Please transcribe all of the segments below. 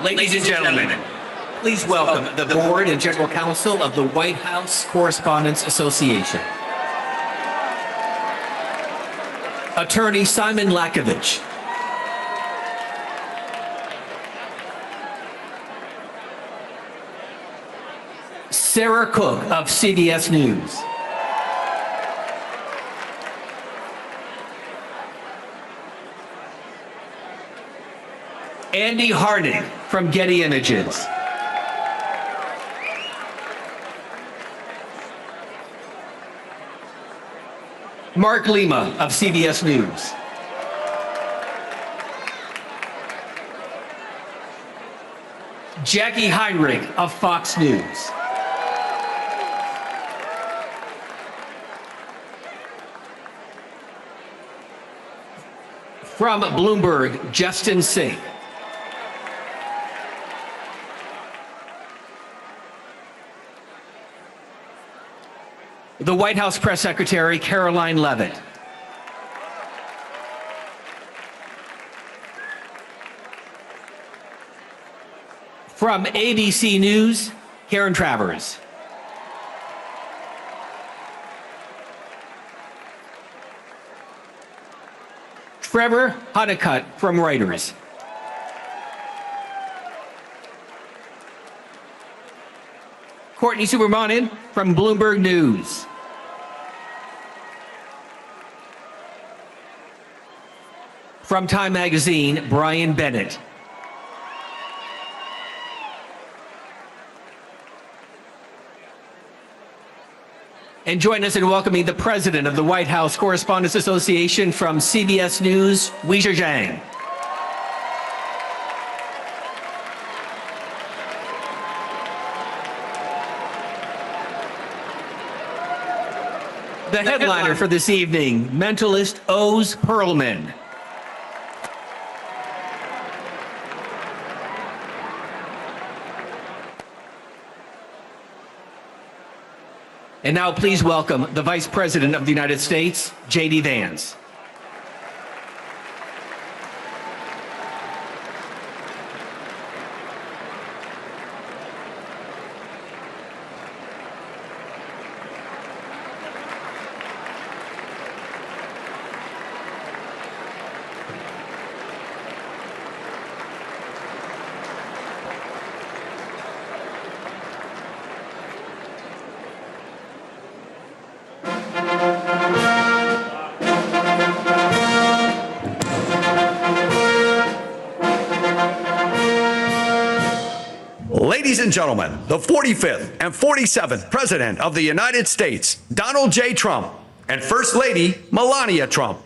Ladies and gentlemen, please welcome the Board and General Counsel of the White House Correspondents Association. Attorney Simon Lakovich. Sarah Cook of CBS News. Andy Harding from Getty Images. Mark Lima of CBS News. Jackie Heinrich of Fox News. From Bloomberg, Justin Singh. The White House Press Secretary, Caroline Leavitt. From ABC News, Karen Travers. Trevor Honeycutt from Reuters. Courtney Subramanian from Bloomberg News. From Time Magazine, Brian Bennett. And join us in welcoming the President of the White House Correspondents Association from CBS News, Weijia Zhang. The headliner for this evening, mentalist Oz Perlman. And now please welcome the Vice President of the United States, J.D. Vance. Ladies and gentlemen, the 45th and 47th President of the United States, Donald J. Trump, and First Lady, Melania Trump.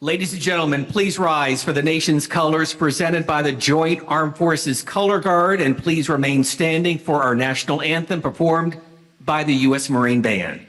Ladies and gentlemen, please rise for the nation's colors presented by the Joint Armed Forces Color Guard, and please remain standing for our national anthem performed by the U.S. Marine Band.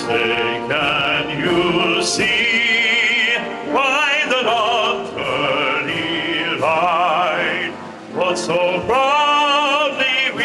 say, can you see why the nocturnal light what so proudly we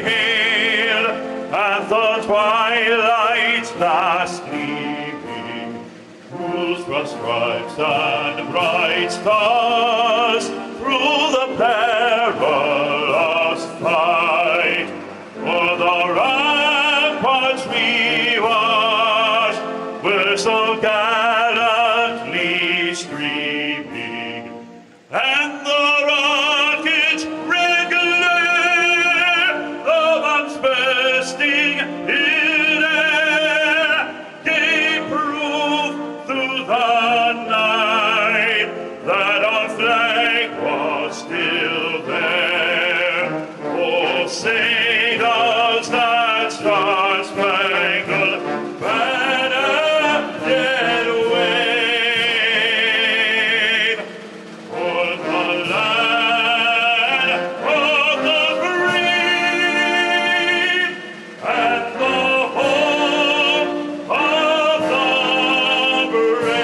hail at the twilight's last gleaming, whose broad stripes and bright stars through the perilous fight for the ramparts we watched were so gallantly streaming, and the rocket's red glare, the bombs bursting in air, gave proof through the night that our flag was still there. Oh, say does that star-spangled banner yet wave for the land of the free and the home of the brave?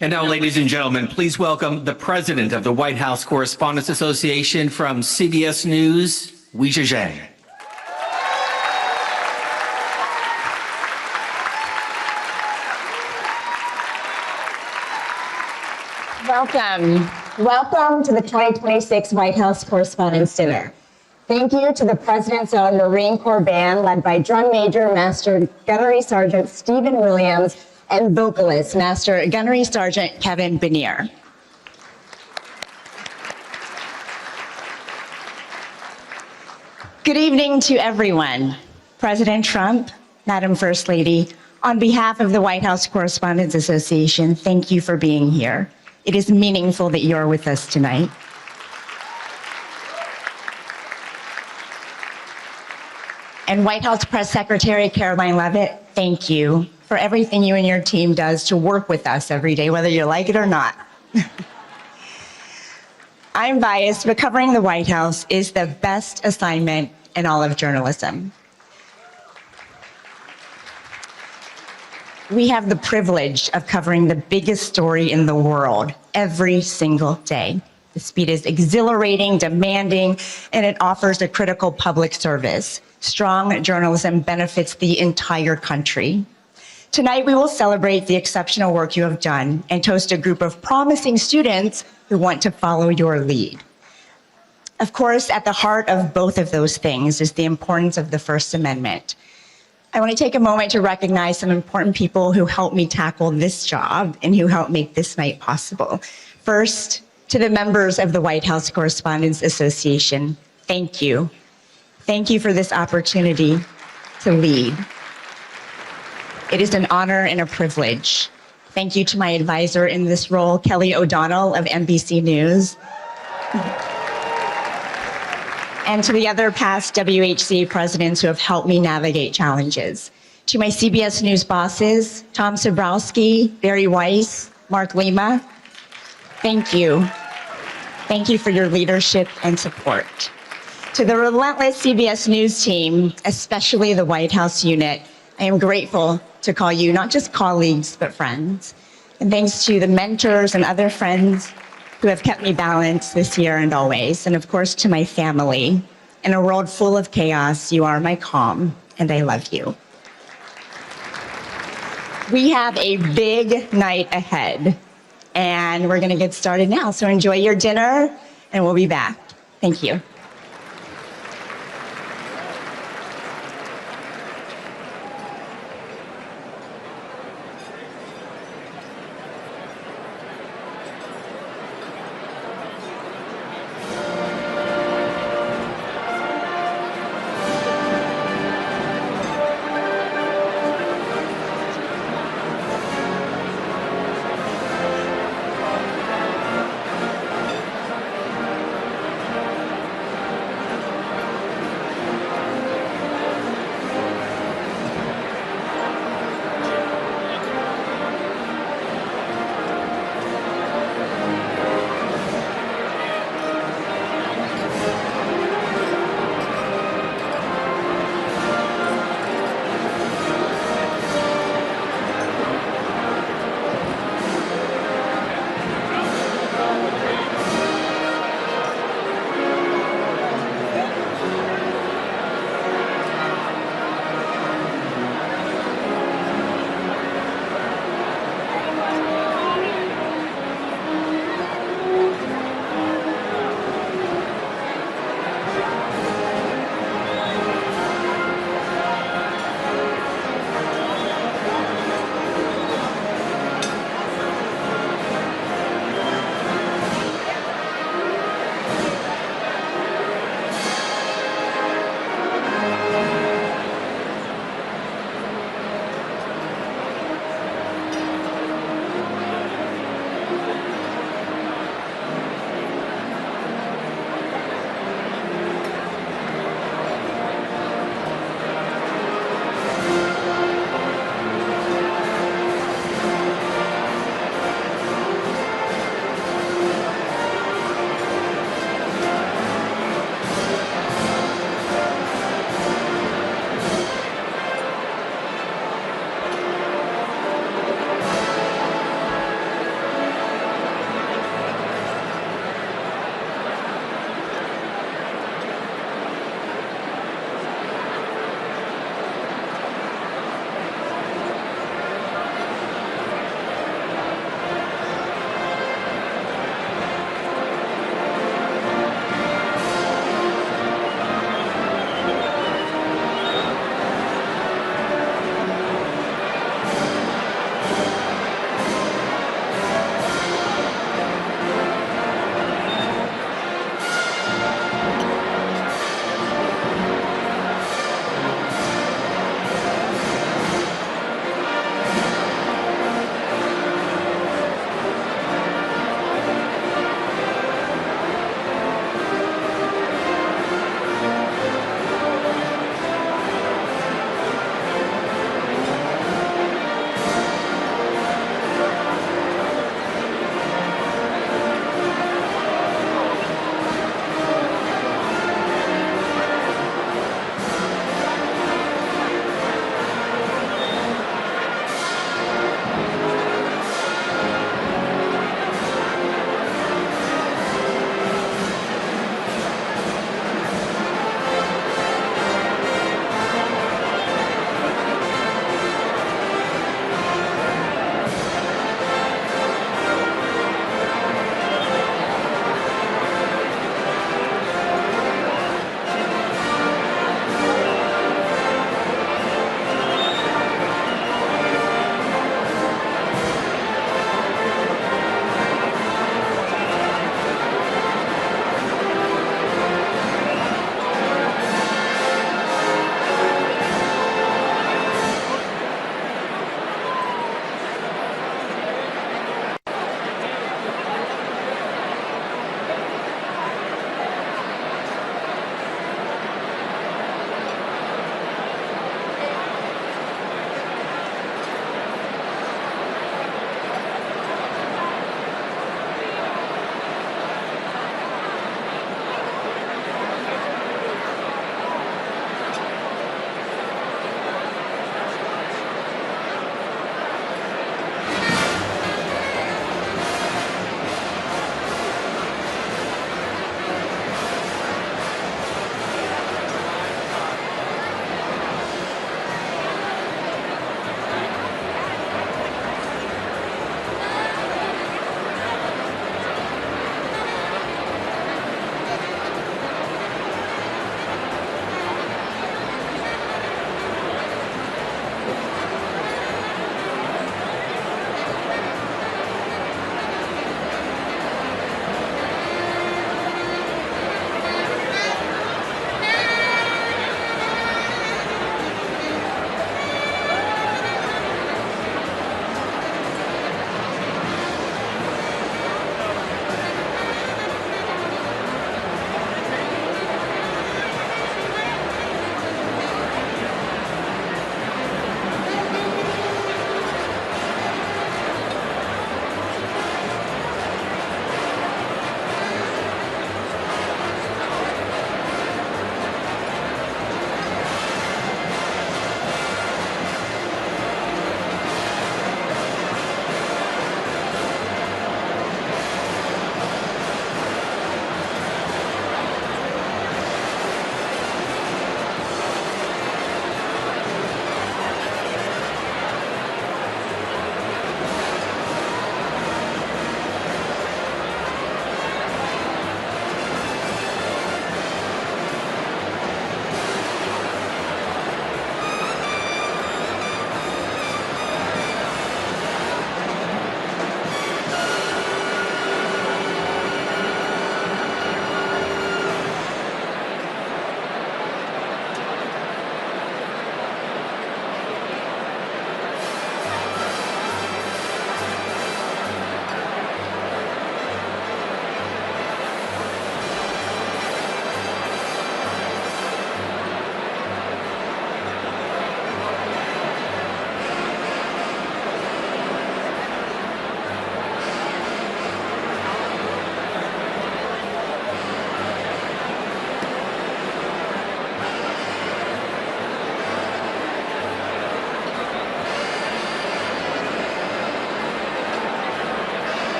And now, ladies and gentlemen, please welcome the president of the White House Correspondents Association from CBS News, Weijia Zhang. Welcome. Welcome to the 2026 White House Correspondents' Dinner. Thank you to the President's own Marine Corps Band, led by Drum Major Master Gunnery Sergeant Stephen Williams and vocalist Master Gunnery Sergeant Kevin Benier. Good evening to everyone. President Trump, Madam First Lady, on behalf of the White House Correspondents Association, thank you for being here. It is meaningful that you're with us tonight. And White House Press Secretary Caroline Leavitt, thank you for everything you and your team does to work with us every day, whether you like it or not. I'm biased, but covering the White House is the best assignment in all of journalism. We have the privilege of covering the biggest story in the world every single day. The speed is exhilarating, demanding, and it offers a critical public service. Strong journalism benefits the entire country. Tonight, we will celebrate the exceptional work you have done and toast a group of promising students who want to follow your lead. Of course, at the heart of both of those things is the importance of the First Amendment. I want to take a moment to recognize some important people who helped me tackle this job and who helped make this night possible. First, to the members of the White House Correspondents Association, thank you. Thank you for this opportunity to lead. It is an honor and a privilege. Thank you to my advisor in this role, Kelly O'Donnell of NBC News. And to the other past WHC presidents who have helped me navigate challenges. To my CBS News bosses, Tom Sobrowski, Barry Weiss, Mark Lima, thank you. Thank you for your leadership and support. To the relentless CBS News team, especially the White House unit, I am grateful to call you not just colleagues, but friends. And thanks to the mentors and other friends who have kept me balanced this year and always. And of course, to my family. In a world full of chaos, you are my calm, and I love you. We have a big night ahead, and we're going to get started now. So enjoy your dinner, and we'll be back. Thank you.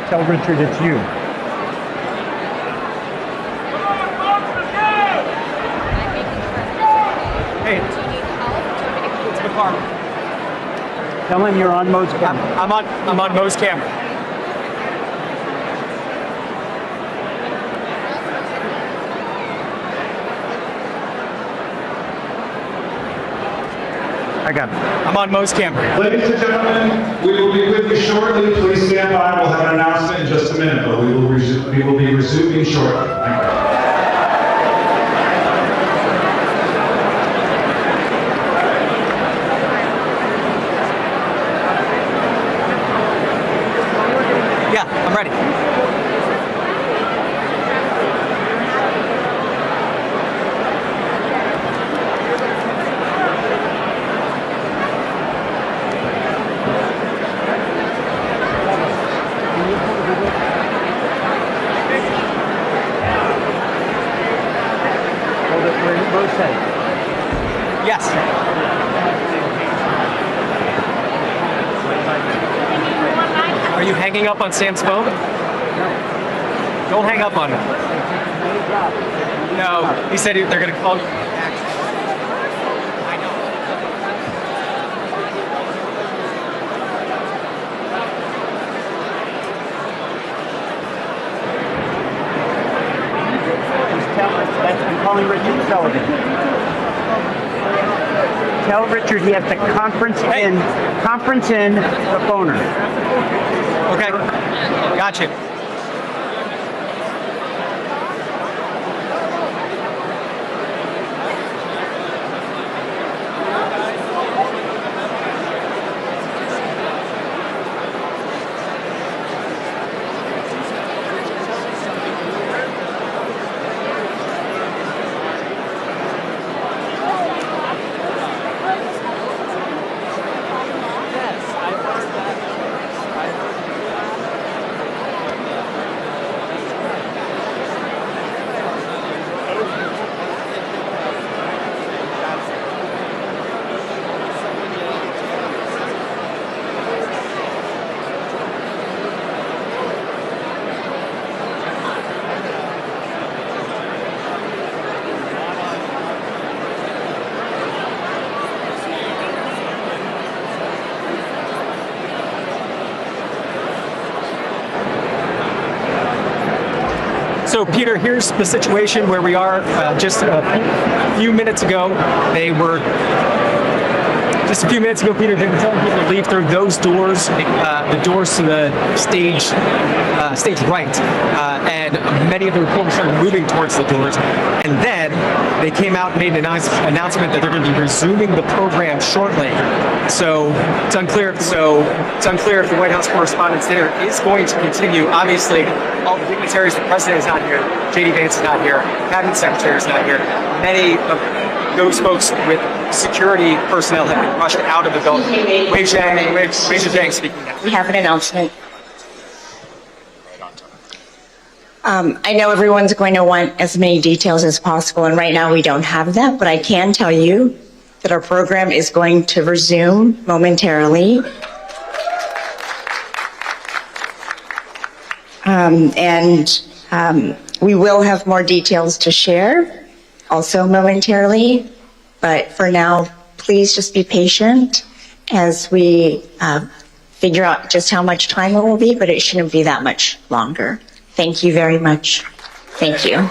Tell Richard it's you. Hey, it's the car. Tell him you're on Mo's camera. I'm on Mo's camera. I got it. I'm on Mo's camera. Ladies and gentlemen, we will be with you shortly. Please stand by. We'll have an announcement in just a minute, but we will be resuming shortly. Thank you. Yeah, I'm ready. Hold it where you both say. Yes. Are you hanging up on Sam's phone? Don't hang up on him. No, he said they're going to call you. I know. I'm calling Richard Sullivan. Tell Richard he has to conference in the phoner. Okay, gotcha. So Peter, here's the situation where we are. Just a few minutes ago, Peter, they were telling people to leave through those doors, the doors to the stage right, and many of the reporters started moving towards the doors. And then they came out and made an announcement that they're going to be resuming the program shortly. So it's unclear. If the White House Correspondent Dinner is going to continue. Obviously, all the dignitaries, the president is not here, J.D. Vance is not here, cabinet secretary is not here. Many of those folks with security personnel have been rushed out of the building. Wei Zhang speaking now. We have an announcement. I know everyone's going to want as many details as possible, and right now we don't have that, but I can tell you that our program is going to resume momentarily. We will have more details to share also momentarily, but for now, please just be patient as we figure out just how much time it will be, but it shouldn't be that much longer. Thank you very much. Thank you.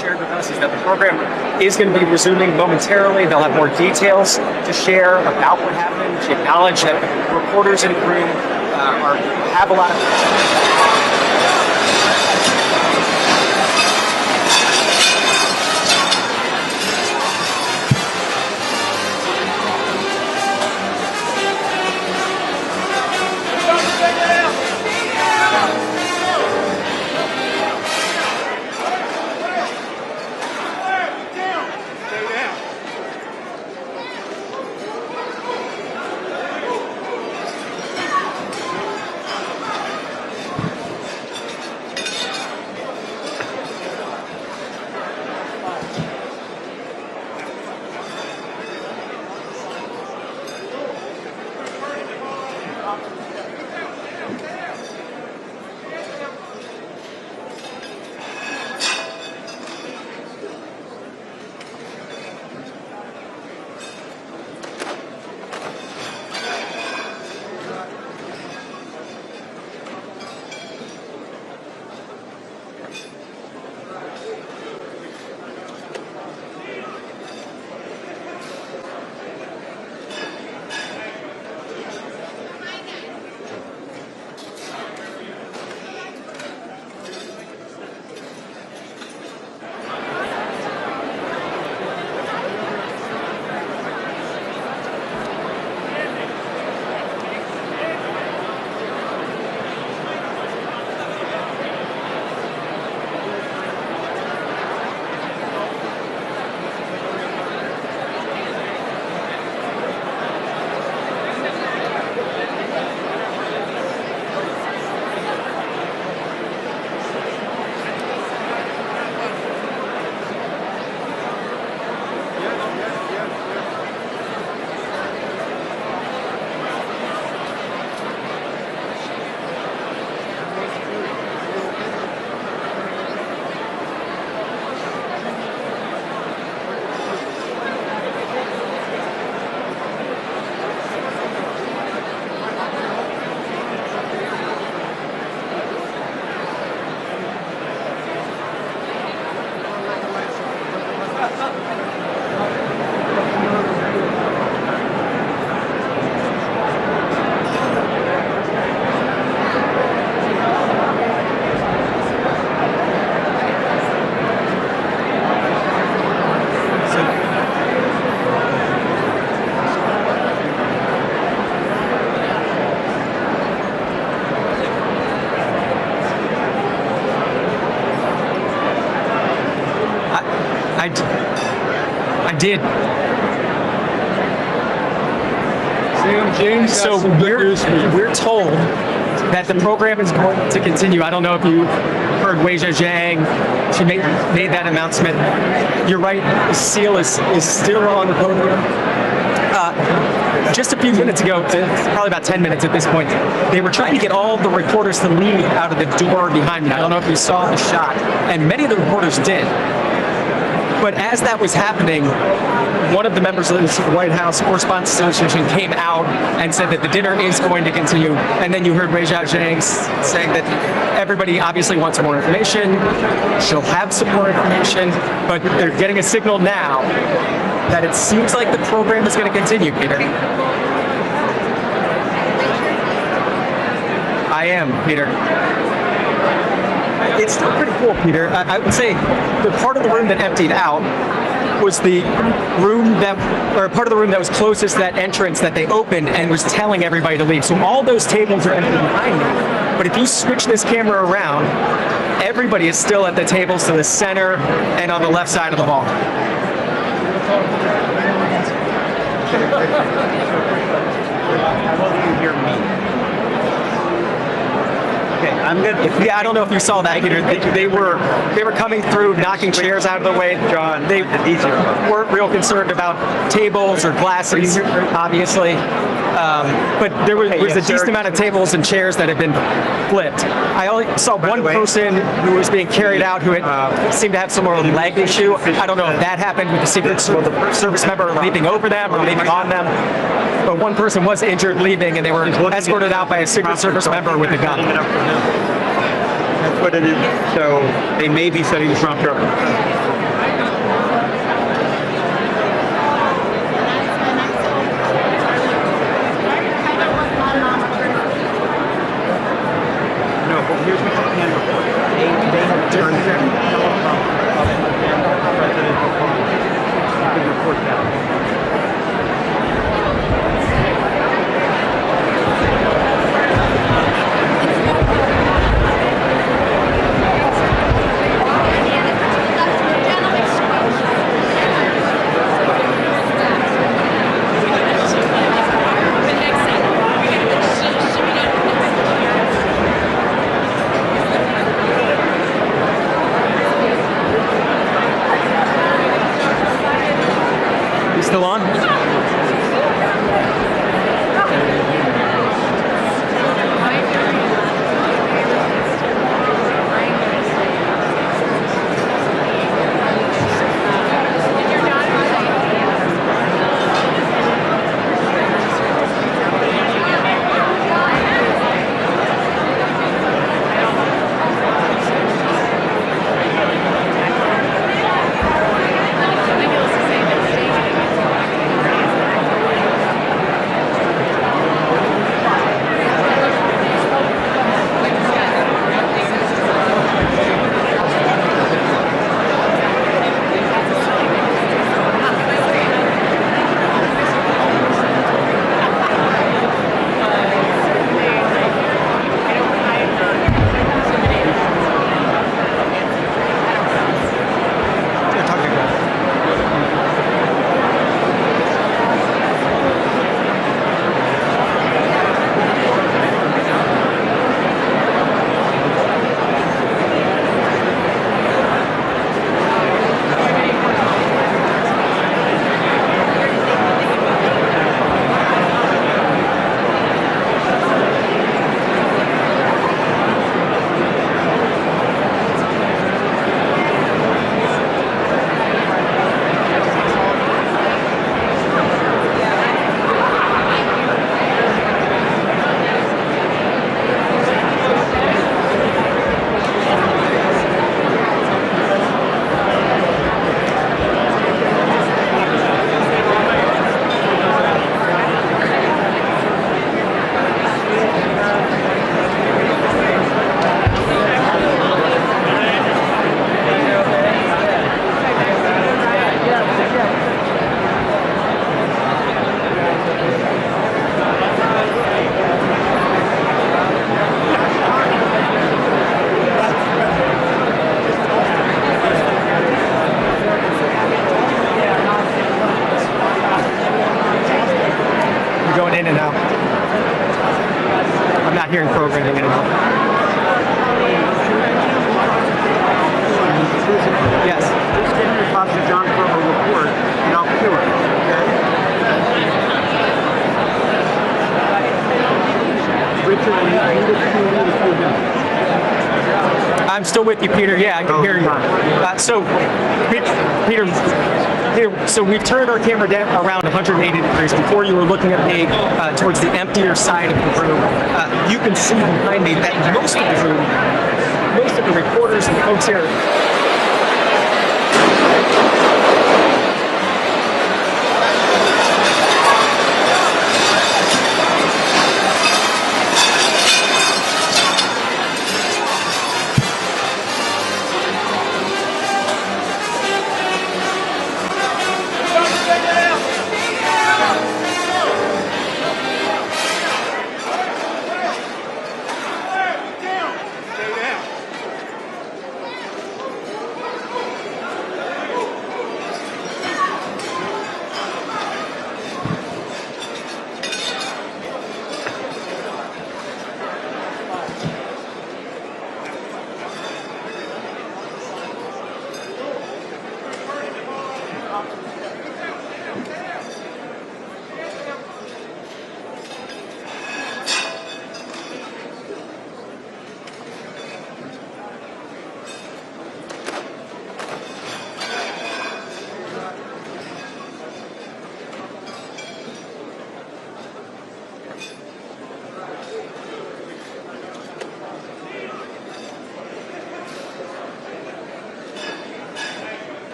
Shared with us is that the program is going to be resuming momentarily. They'll have more details to share about what happened. She acknowledged that the reporters in the room have a lot of... I did. Sam James. So we're told that the program is going to continue. I don't know if you heard Wei Zhejiang. She made that announcement. You're right. The seal is still on the podium. Just a few minutes ago, probably about 10 minutes at this point, they were trying to get all the reporters to leave out of the door behind me. I don't know if you saw the shot, and many of the reporters did. But as that was happening, one of the members of the White House Correspondent Association came out and said that the dinner is going to continue. And then you heard Wei Zhejiang saying that everybody obviously wants more information. She'll have some more information, but they're getting a signal now that it seems like the program is going to continue, Peter. I am, Peter. It's still pretty cool, Peter. I would say the part of the room that emptied out was the room or part of the room that was closest to that entrance that they opened and was telling everybody to leave. So all those tables are empty behind me. But if you switch this camera around, everybody is still at the tables to the center and on the left side of the hall. Okay, I'm good. Yeah, I don't know if you saw that, Peter. They were coming through, knocking chairs out of the way. John, They weren't real concerned about tables or glasses, obviously. But there was a decent amount of tables and chairs that had been flipped. I only saw one person who was being carried out who seemed to have some sort of leg issue. I don't know if that happened with the Secret Service member leaping over them or leaping on them. But one person was injured leaving, and they were escorted out by a Secret Service member with a gun. That's what it is. So they may be setting the Trump truck. No, but here's what you can report. They have turned President Obama. You can report that. Still on? still with you, Peter. Yeah, I can hear you. Peter, so we've turned our camera down around 180 degrees. Before you were looking at me towards the emptier side of the room. You can see behind me that most of the room, most of the reporters and folks here.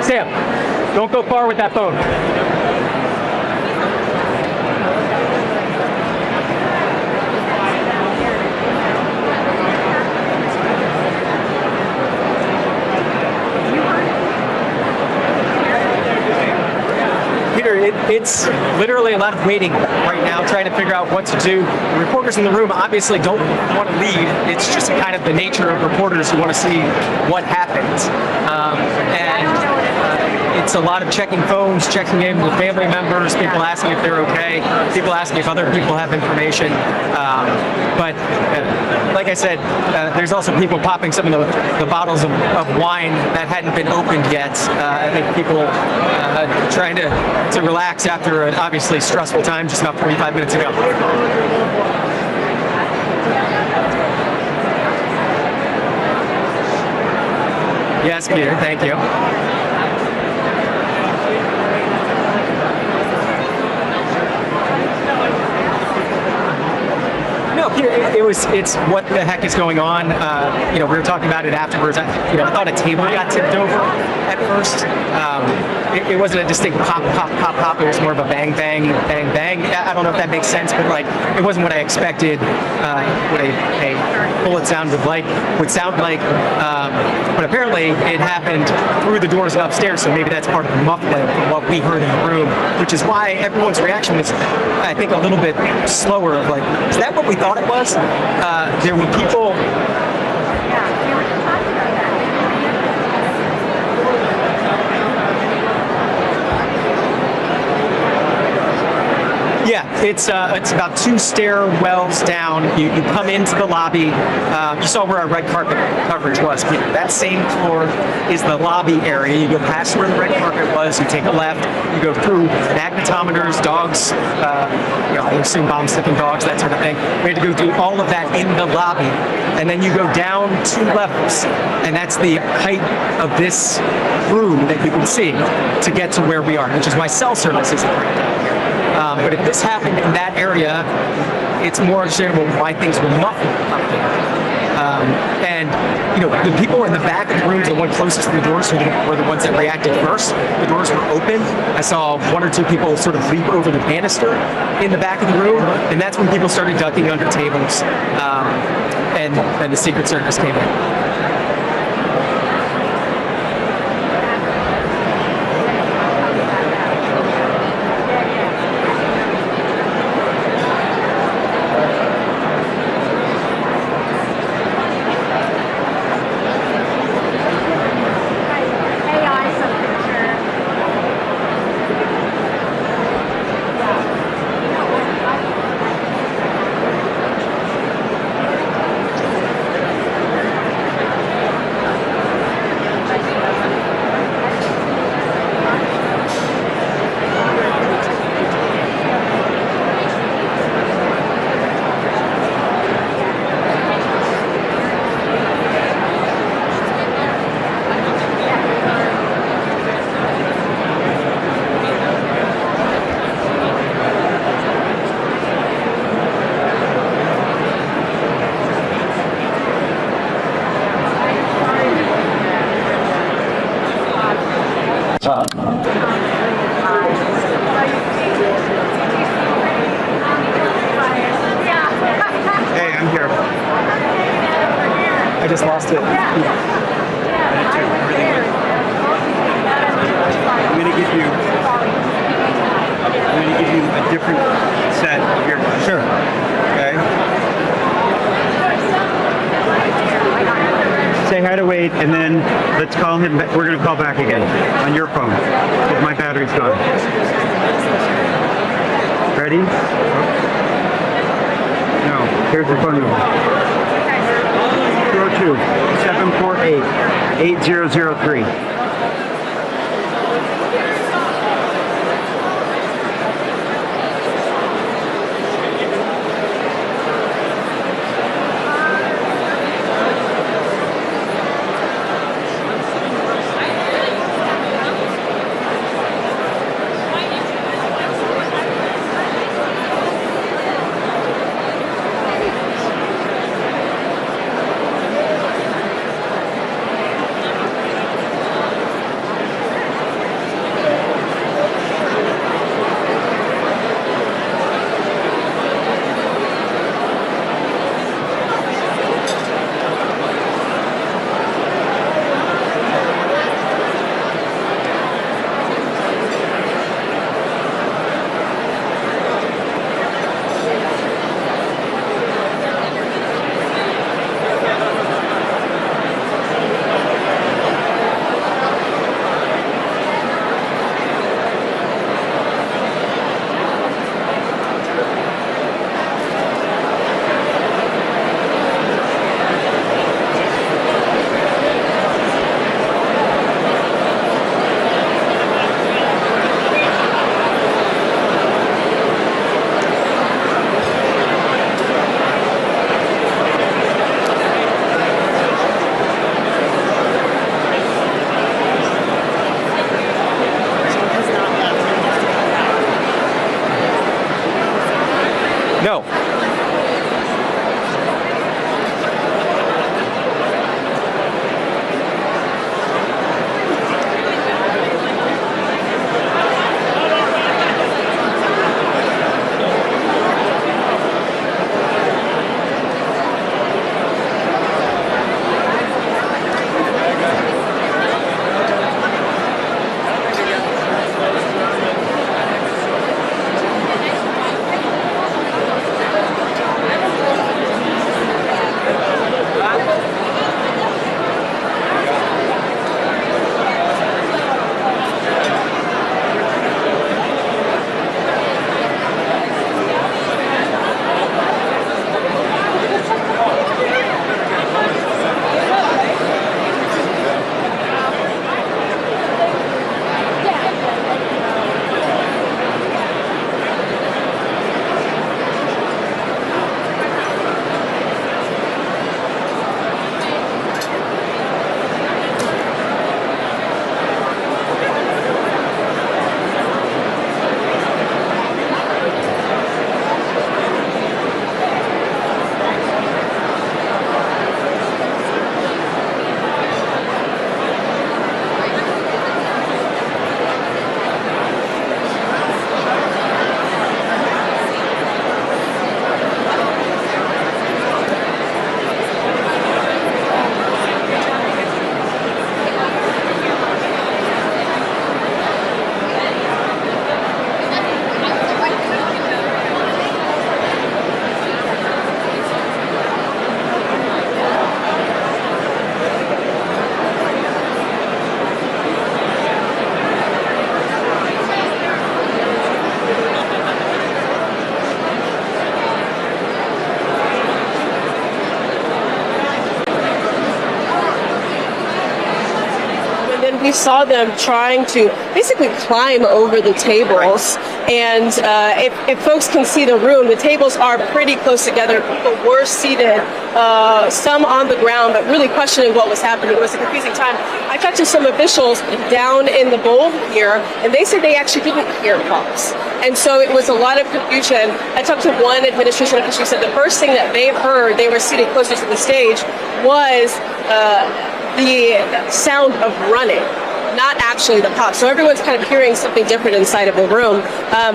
Sam, don't go far with that phone. Peter, it's literally a lot of waiting right now, trying to figure out what to do. The reporters in the room obviously don't want to lead. It's just kind of the nature of reporters who want to see what happens. It's a lot of checking phones, checking in with family members, people asking if they're okay, people asking if other people have information. But like I said, there's also people popping some of the bottles of wine that hadn't been opened yet. I think people trying to relax after an obviously stressful time just about 45 minutes ago. Yes, Peter, thank you. No, Peter, it's what the heck is going on. We were talking about it afterwards. I thought a table got tipped over at first. It wasn't a distinct pop, pop, pop, pop. It was more of a bang, bang, bang, bang. I don't know if that makes sense, but it wasn't what I expected. What a bullet sound would sound like. But apparently it happened through the doors upstairs, so maybe that's part of the muffling from what we heard in the room, which is why everyone's reaction was, I think, a little bit slower. Of is that what we thought it was? There were people. Yeah, It's about 2 stairwells down. You come into the lobby. You saw where our red carpet coverage was. That same floor is the lobby area. You go past where the red carpet was. You take a left. You go through magnetometers, dogs. I assume bomb-sniffing dogs, that sort of thing. We had to go do all of that in the lobby, and then you go down 2 levels, and that's the height of this room that you can see to get to where we are, which is why cell service isn't right down here. But if this happened in that area, it's more understandable why things were muffled up there. And the people in the back of the rooms, the one closest to the doors, were the ones that reacted first. The doors were open. I saw 1 or 2 people sort of leap over the banister in the back of the room, and that's when people started ducking under tables, and the Secret Service came in. Hey, I'm here. I just lost it. I'm gonna give you a different set of your. Sure. Okay. Say hi to Wade, and then let's call him. We're gonna call back again on your phone because my battery's gone. Ready? No. Here's the phone number. 202-748-8003. we saw them trying to basically climb over the tables. And if folks can see the room, the tables are pretty close together. People were seated, some on the ground, but really questioning what was happening. It was a confusing time. I talked to some officials down in the bowl here, and they said they actually didn't hear calls. And so it was a lot of confusion. I talked to one administration official who said the first thing that they heard, they were seated closer to the stage, was the sound of running, not actually the pop. So everyone's kind of hearing something different inside of the room.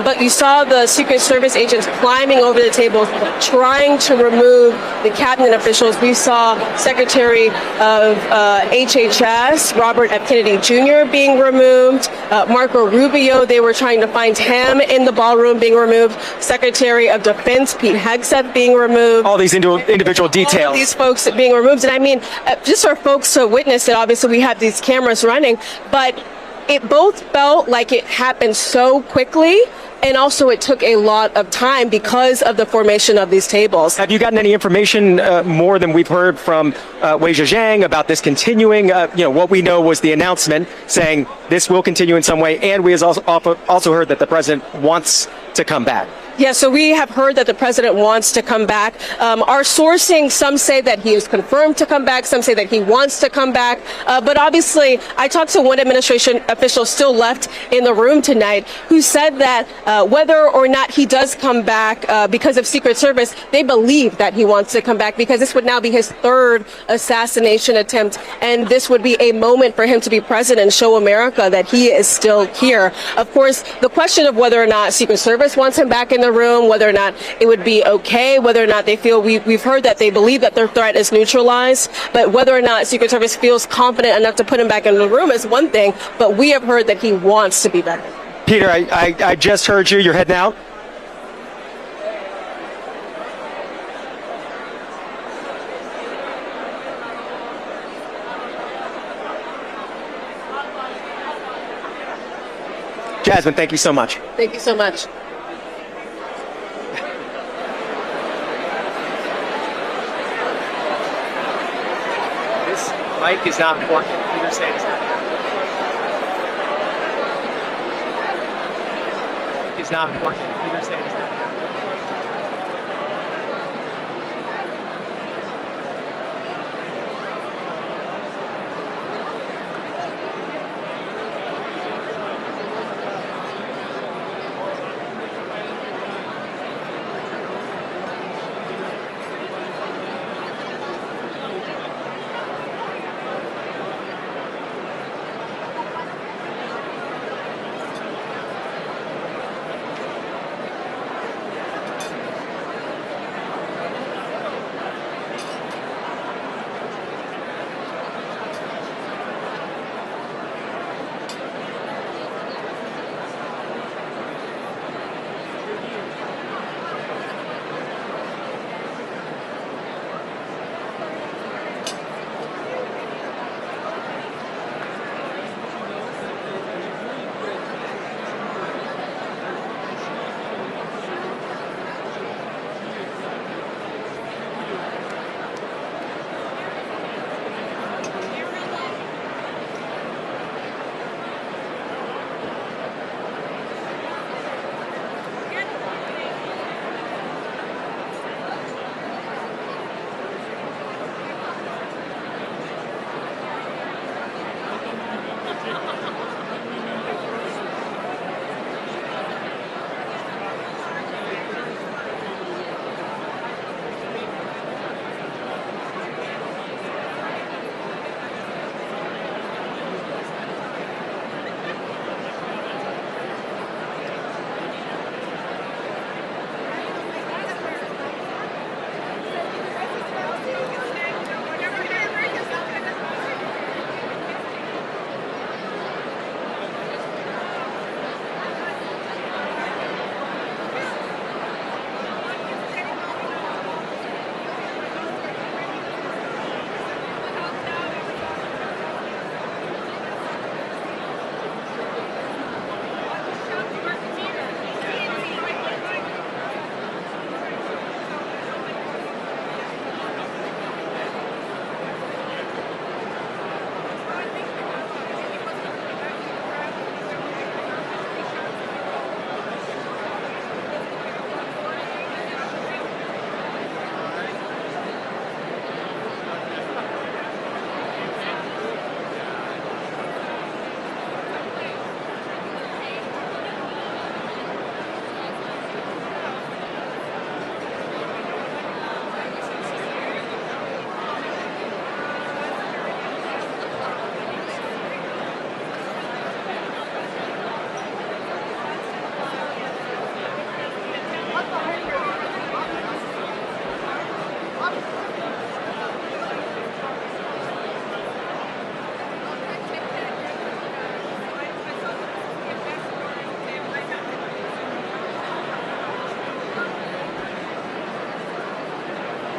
But you saw the Secret Service agents climbing over the tables, trying to remove the cabinet officials. We saw Secretary of HHS, Robert F. Kennedy Jr. being removed. Marco Rubio, they were trying to find him in the ballroom being removed. Secretary of Defense Pete Hegseth being removed. All these individual details. All of these folks being removed. And I mean, just for folks to witness it, obviously we have these cameras running, but it both felt like it happened so quickly, and also it took a lot of time because of the formation of these tables. Have you gotten any information more than we've heard from Wei Zhejiang about this continuing? What we know was the announcement saying this will continue in some way, and we have also heard that the president wants to come back. Yeah, so we have heard that the president wants to come back. Our sourcing, some say that he is confirmed to come back, some say that he wants to come back. But obviously, I talked to one administration official still left in the room tonight who said that whether or not he does come back because of Secret Service, they believe that he wants to come back because this would now be his third assassination attempt. And this would be a moment for him to be president and show America that he is still here. Of course, the question of whether or not Secret Service wants him back in the room, whether or not it would be okay, whether or not they feel, we've heard that they believe that their threat is neutralized, but whether or not Secret Service feels confident enough to put him back in the room is one thing, but we have heard that he wants to be back. Peter, I just heard you. You're heading out? Jasmine, thank you so much. Thank you so much. Mic is not working. Peter said it's not. Mic is not working. Peter said it's not.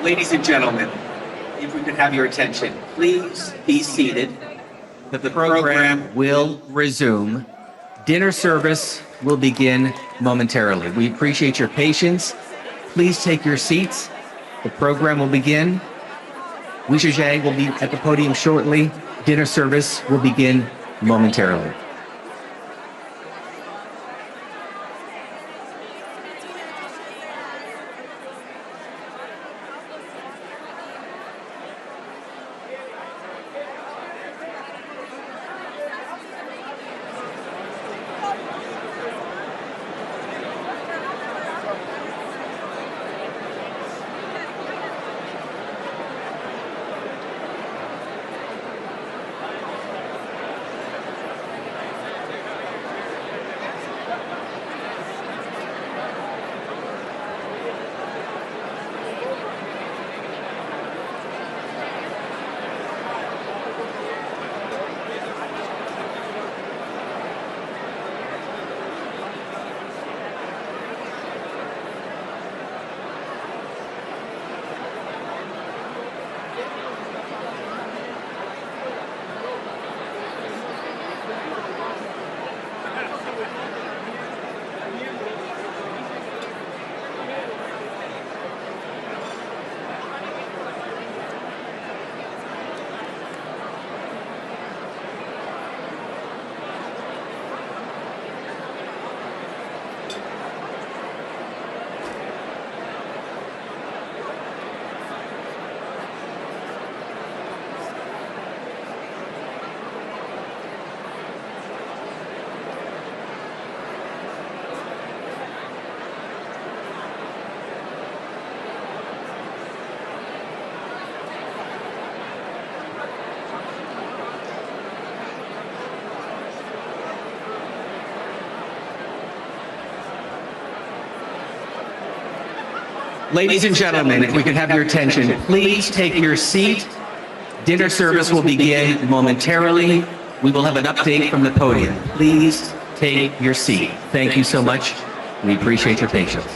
Ladies and gentlemen, if we could have your attention, please be seated. The program will resume. Dinner service will begin momentarily. We appreciate your patience. Please take your seats. The program will begin. Wisha Zhang will be at the podium shortly. Dinner service will begin momentarily. Ladies and gentlemen, if we could have your attention, please take your seat. Dinner service will begin momentarily. We will have an update from the podium. Please take your seat. Thank you so much. We appreciate your patience.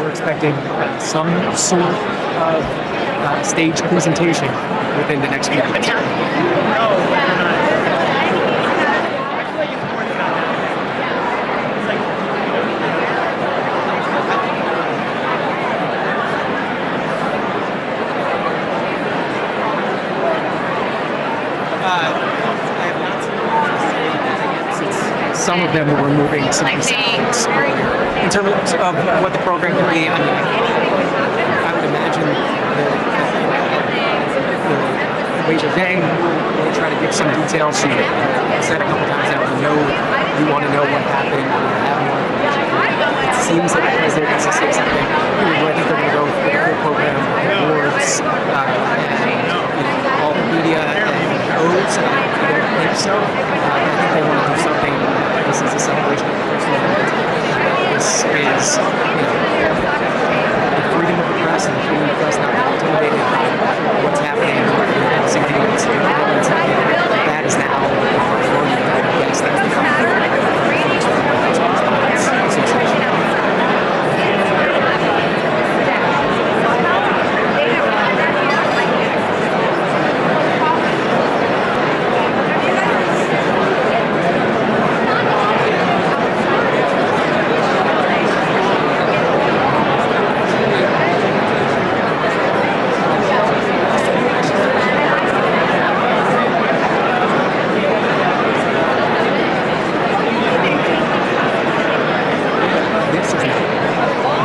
we're expecting some sort of stage presentation within the next few minutes. Some of them were moving some sounds. In terms of what the program could be, I mean, I would imagine the way today we'll try to give some details. She said a couple times now, you want to know what happened, you have more information. It seems that the president wants to say something. I think they're going to go for the program awards and all the media and codes. I don't think so. I think they want to do something. This is a celebration of personal event. This is the freedom of the press and the freedom of the press not being intimidated by what's happening in the city and that is now the best thing to come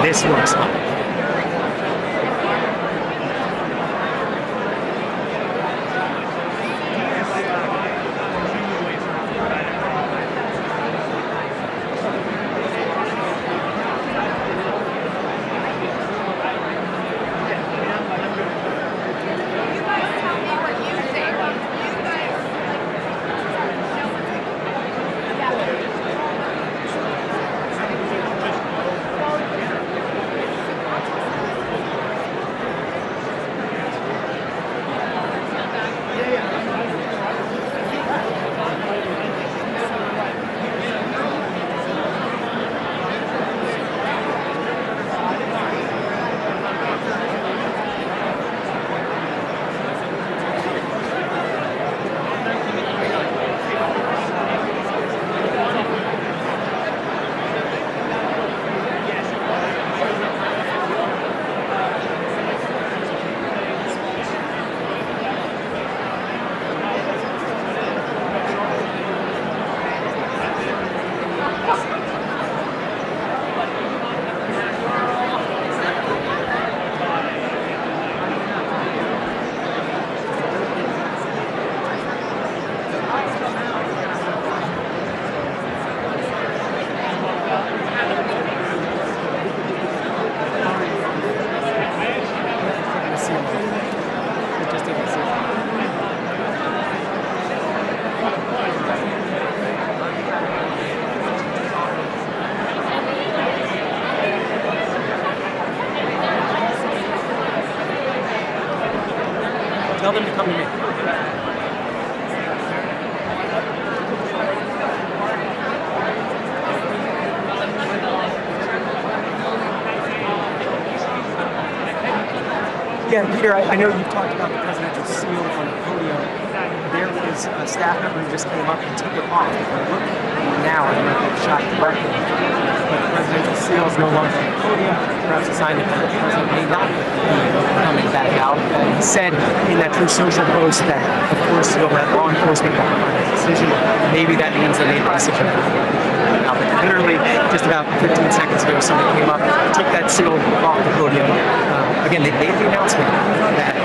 this works. Tell them to come to me. Yeah, Peter, I know you talked about the presidential seal on the podium. There was a staff member who just came up and took it off. Look now, I don't know if it's shot correctly. But the presidential seal is no longer on the podium. Perhaps a sign that the president may not be coming back out. He said in that Truth Social post that, of course, he'll let law enforcement make the decision. Maybe that means they made the decision. Now, but literally, just about 15 seconds ago, someone came up, took that seal off the podium. Again, they made the announcement that the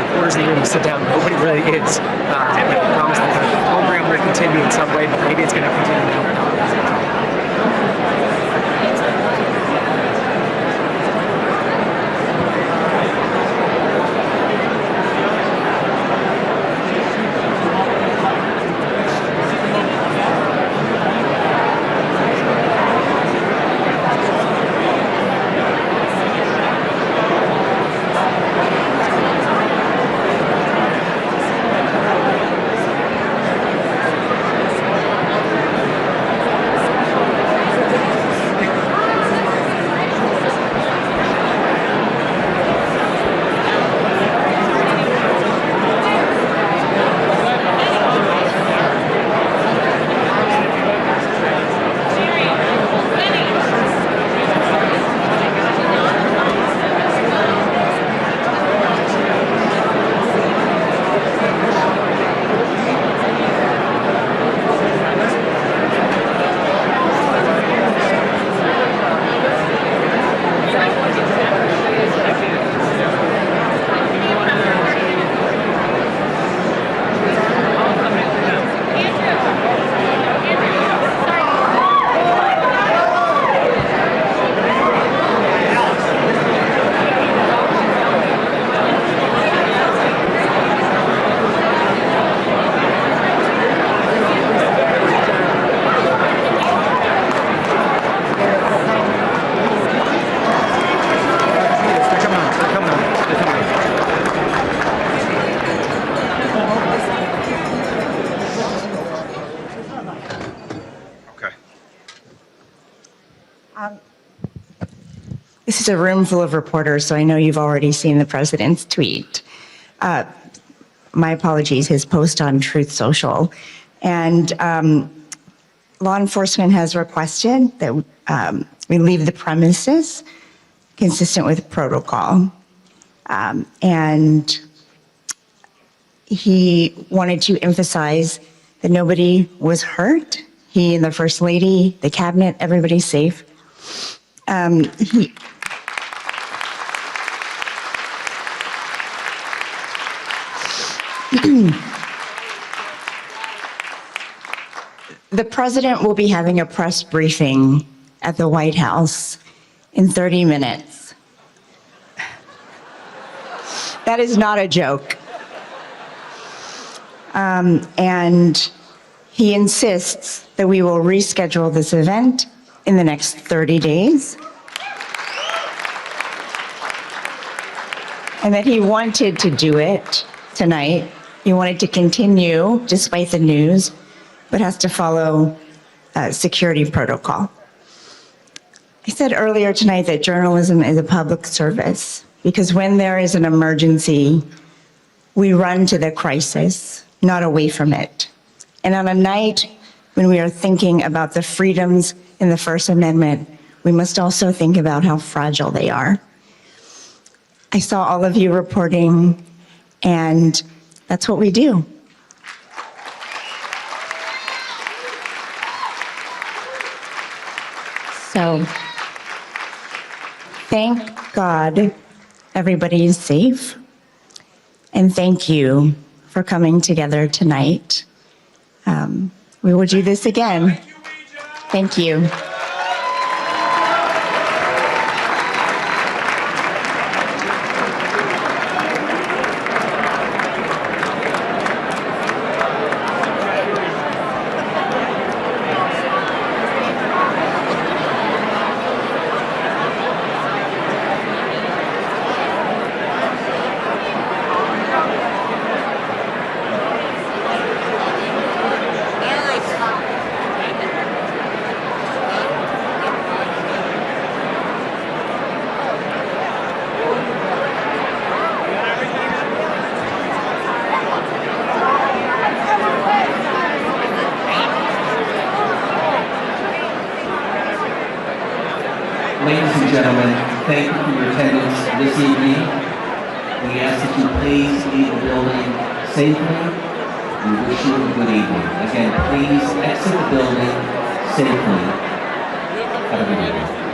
reporters in the room to sit down. Nobody really is. They promised that the program will continue in some way, but maybe it's going to continue now without the president. is a room full of reporters, so I know you've already seen the president's tweet. My apologies, his post on Truth Social. And law enforcement has requested that we leave the premises consistent with protocol. And he wanted to emphasize that nobody was hurt. He and the First Lady, the cabinet, everybody's safe. The president will be having a press briefing at the White House in 30 minutes. That is not a joke. And he insists that we will reschedule this event in the next 30 days. And that he wanted to do it tonight. He wanted to continue despite the news, but has to follow security protocol. I said earlier tonight that journalism is a public service because when there is an emergency, we run to the crisis, not away from it. And on a night when we are thinking about the freedoms in the First Amendment, we must also think about how fragile they are. I saw all of you reporting, and that's what we do. So, thank God everybody is safe. And thank you for coming together tonight. We will do this again. Thank you. Ladies and gentlemen, thank you for your attendance this evening. We ask that you please leave the building safely. We wish you a good evening. Again, please exit the building safely. Have a good evening.